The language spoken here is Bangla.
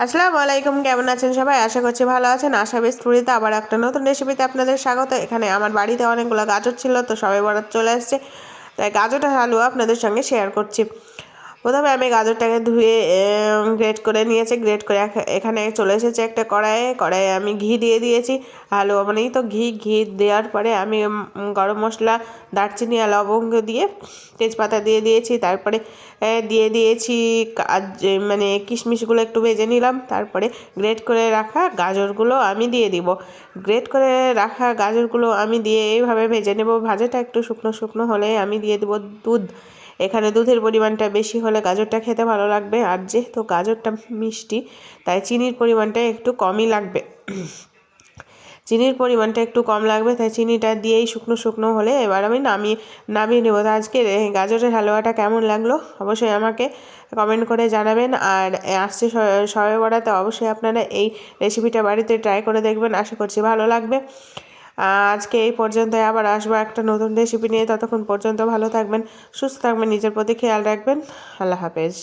আসসালামু আলাইকুম, কেমন আছেন সবাই? আশা করছি ভালো আছেন। আশা স্টোরিতে আবার একটা নতুন রেসিপিতে আপনাদের স্বাগত। এখানে আমার বাড়িতে অনেকগুলো গাজর ছিল, তো সবাই বরাত চলে আসছে, তাই গাজরটা হালুয়া আপনাদের সঙ্গে শেয়ার করছি। প্রথমে আমি গাজরটাকে ধুয়ে গ্রেট করে নিয়েছি। গ্রেট করে এখানে চলে এসেছে একটা কড়াইয়ে আমি ঘি দিয়ে দিয়েছি। হালুয়া মানেই তো ঘি দেওয়ার পরে আমি গরম মশলা, দারচিনি আর লবঙ্গ দিয়ে তেজপাতা দিয়ে দিয়েছি। তারপরে দিয়ে দিয়েছি মানে কিশমিশগুলো একটু ভেজে নিলাম। তারপরে গ্রেট করে রাখা গাজরগুলো আমি দিয়ে দিব। গ্রেট করে রাখা গাজরগুলো আমি দিয়ে এইভাবে ভেজে নেব। ভাজাটা একটু শুকনো শুকনো হলে আমি দিয়ে দেবো দুধ। এখানে দুধের পরিমাণটা বেশি হলে গাজরটা খেতে ভালো লাগবে, আর যেহেতু গাজরটা মিষ্টি তাই চিনির পরিমাণটা একটু কমই লাগবে। চিনির পরিমাণটা একটু কম লাগবে, তাই চিনিটা দিয়েই শুকনো শুকনো হলে এবার আমি নামিয়ে নেবো। তো আজকের গাজরের হালুয়াটা কেমন লাগলো অবশ্যই আমাকে কমেন্ট করে জানাবেন। আর আসছে শবে বরাতে অবশ্যই আপনারা এই রেসিপিটা বাড়িতে ট্রাই করে দেখবেন, আশা করছি ভালো লাগবে। আজকে এই পর্যন্ত, আবার আসবো একটা নতুন রেসিপি নিয়ে। ততক্ষণ পর্যন্ত ভালো থাকবেন, সুস্থ থাকবেন, নিজের প্রতি খেয়াল রাখবেন। আল্লাহ হাফেজ।